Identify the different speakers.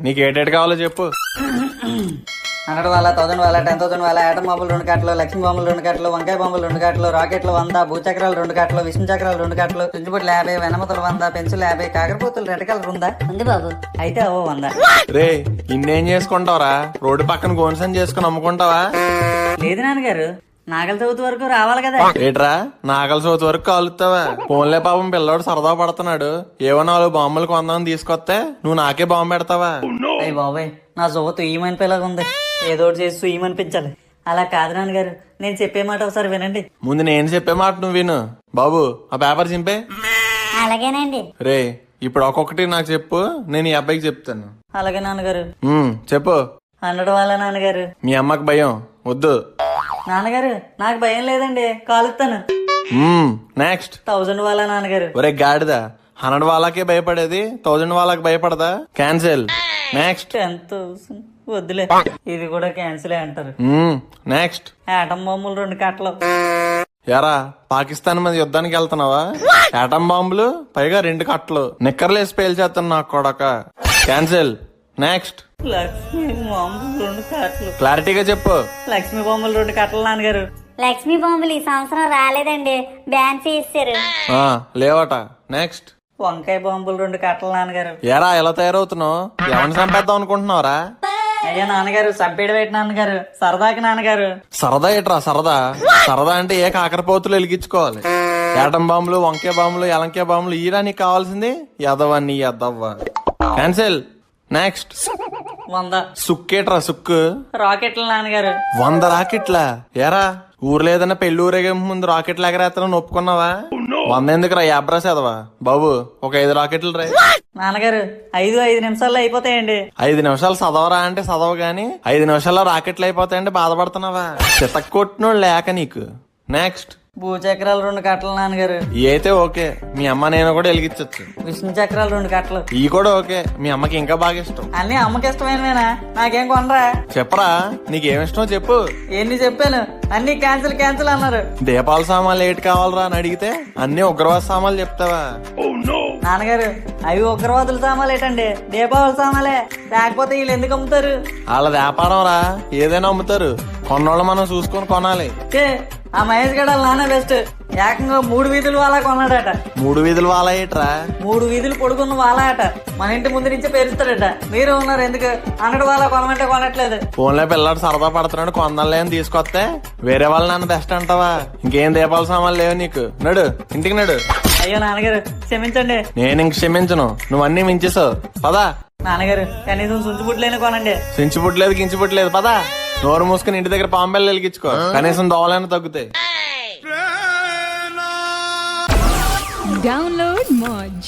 Speaker 1: నీకు ఏటేటి కావాలో చెప్పు.
Speaker 2: 100 వాళ్ళ 1000 వాళ్ళ 10,000 వాళ్ళ ఆటం బాంబులు 2 కట్టలు, లక్ష్మీ బాంబులు 2 కట్టలు, వంకాయ బాంబులు 2 కట్టలు, రాకెట్లు 100, భూచక్రాలు 2 కట్టలు, విష్ణు చక్రాలు 2 కట్టలు, చుంచుబుట్లు 50, వెనమతులు 100, పెన్సిల్ 50, కాకరపూతులు రెడ్ కలర్ ఉందా?
Speaker 3: ఉంది బాబు.
Speaker 2: అయితే అవో 100.
Speaker 1: రే ఇన్నేం చేసుకుంటావరా? రోడ్డు పక్కన గోన్సన్ చేసుకుని అమ్ముకుంటావా?
Speaker 2: లేదు నాన్నగారు, నాగల చవితి వరకు రావాలి కదా.
Speaker 1: ఏట్రా నాగల చవితి వరకు కాలుతావా? ఫోన్లే పాపం పిల్లోడు సరదా పడుతున్నాడు. ఏవో 4 బాంబులు కొందామని తీసుకొస్తే నువ్వు నాకే బాంబు పెడతావా?
Speaker 2: అయ్యి బాబాయ్, నా జోత ఈమనిపోయేలాగా ఉంది. ఏదో ఒకటి చేసి ఈమనిపించాలి. అలా కాదు నాన్నగారు, నేను చెప్పే మాట ఒకసారి వినండి.
Speaker 1: ముందు నేను చెప్పే మాట నువ్వు విను. బాబు ఆ పేపర్ చింపే.
Speaker 3: అలాగేనండి.
Speaker 1: రే ఇప్పుడు ఒక్కొక్కటి నాకు చెప్పు, నేను ఈ అబ్బాయికి చెప్తాను.
Speaker 2: అలాగే నాన్నగారు.
Speaker 1: చెప్పు.
Speaker 2: 100 వాళ్ళ నాన్నగారు.
Speaker 1: మీ అమ్మకి భయం వద్దు.
Speaker 2: నాన్నగారు నాకు భయం లేదండి, కాలుస్తాను.
Speaker 1: నెక్స్ట్.
Speaker 2: 1000 వాళ్ళ నాన్నగారు.
Speaker 1: ఒరే గాడిద, 100 వాళ్ళకే భయపడేది 1000 వాళ్ళకి భయపడదా? క్యాన్సిల్. నెక్స్ట్.
Speaker 2: 10,000 వద్దులే, ఇది కూడా క్యాన్సిల్ అంటారు.
Speaker 1: నెక్స్ట్.
Speaker 2: ఆటం బాంబులు 2 కట్టలు.
Speaker 1: ఎరా పాకిస్తాన్ మీద యుద్ధానికి వెళ్తున్నావా? ఆటం బాంబులు పైగా 2 కట్టలు, నిక్కర్లు వేసి పేల్చేస్తాను నాకు కొడక. క్యాన్సిల్. నెక్స్ట్.
Speaker 2: లక్ష్మీ బాంబులు 2 కట్టలు.
Speaker 1: క్లారిటీగా చెప్పు.
Speaker 2: లక్ష్మీ బాంబులు 2 కట్టలు నాన్నగారు.
Speaker 3: లక్ష్మీ బాంబులు ఈ సంవత్సరం రాలేదండి, బ్యాన్ చేశారు.
Speaker 1: లేవట. నెక్స్ట్.
Speaker 2: వంకాయ బాంబులు 2 కట్టలు నాన్నగారు.
Speaker 1: ఎరా ఎలా తయారవుతున్నావు? ఎవరిని చంపేద్దాం అనుకుంటున్నావురా?
Speaker 2: అయ్యా నాన్నగారు, చంపేడు పెట్టి నాన్నగారు, సరదాకి నాన్నగారు.
Speaker 1: సరదా ఏట్రా సరదా? సరదా అంటే ఏ కాకరపోతులు వెలిగించుకోవాలి. ఏటం బాంబులు, వంకాయ బాంబులు, ఎలంకాయ బాంబులు ఈరా నీకు కావాల్సింది? ఎదవన్నీ ఎదవ్వ. క్యాన్సిల్. నెక్స్ట్.
Speaker 2: 100
Speaker 1: సుక్కేట్రా సుక్కు.
Speaker 2: రాకెట్లు నాన్నగారు.
Speaker 1: 100 రాకెట్లా? ఏరా ఊర్లో ఏదైనా పెళ్లి ఊరేగే ముందు రాకెట్లు ఎగరేస్తానని ఒప్పుకున్నావా? 100 ఎందుకురా యాబ్రాస్ ఎదవా? బాబు ఒక 5 రాకెట్లు రా.
Speaker 2: నాన్నగారు 5 నిమిషాల్లో అయిపోతాయండి.
Speaker 1: 5 నిమిషాలు చదవరా అంటే చదవ గాని 5 నిమిషాల్లో రాకెట్లు అయిపోతాయంటే బాధపడుతున్నావా? చితక్ కొట్టినోడు లేక నీకు. నెక్స్ట్.
Speaker 2: భూచక్రాలు 2 కట్టలు నాన్నగారు.
Speaker 1: అయితే ఓకే, మీ అమ్మ నేను కూడా వెలిగించచ్చు.
Speaker 2: విష్ణు చక్రాలు 2 కట్టలు.
Speaker 1: ఈ కూడా ఓకే, మీ అమ్మకి ఇంకా బాగా ఇష్టం.
Speaker 2: అన్ని అమ్మకి ఇష్టమైనవేనా? నాకేం కొనరా?
Speaker 1: చెప్పరా నీకేమిష్టమో చెప్పు.
Speaker 2: ఎన్ని చెప్పాను, అన్ని క్యాన్సిల్ క్యాన్సిల్ అన్నారు.
Speaker 1: దీపాల సామాన్లు ఏటి కావాలరా అని అడిగితే అన్ని ఉగ్రవాద సామాన్లు చెప్తావా?
Speaker 2: నాన్నగారు అవి ఉగ్రవాదుల సామాన్లు ఏంటండి, దీపావళి సామాలే. లేకపోతే వీళ్ళు ఎందుకు అమ్ముతారు?
Speaker 1: వాళ్ళ వ్యాపారం రా, ఏదైనా అమ్ముతారు. కొన్నోళ్ళు మనం చూసుకొని కొనాలి.
Speaker 2: ఆ మహేష్ గడ నాన్న బెస్ట్. ఏకంగా 3 వీధులు వాళ్ళ కొన్నాడట.
Speaker 1: 3 వీధులు వాళ్ళ ఏట్రా?
Speaker 2: 3 వీధులు పొడుగున్న వాళ్ళ అట. మన ఇంటి ముందు నుంచే పేరుస్తాడట. మీరు ఉన్నారు ఎందుకు 100 వాళ్ళ కొనమంటే కొనట్లేదు.
Speaker 1: ఫోన్లో పిల్లాడు సరదా పడుతున్నాడు కొందాలే అని తీసుకొస్తే వేరే వాళ్ళ నాన్న బెస్ట్ అంటావా? ఇంకేం దీపాల సామాన్లు లేవు నీకు. నడు ఇంటికి నడు.
Speaker 2: అయ్యో నాన్నగారు క్షమించండి.
Speaker 1: నేను ఇంక క్షమించను, నువ్వు అన్ని మించేసావు. పదా.
Speaker 2: నాన్నగారు కనీసం సుంచుబుట్లైనా కొనండి.
Speaker 1: సించిపుట్లేదు గించిపుట్లేదు, పదా. నోరు మూసుకుని ఇంటి దగ్గర పాంబెల్లు వెలిగించుకో, కనీసం దోవలైనా తగ్గుతాయి.
Speaker 4: Download Moj.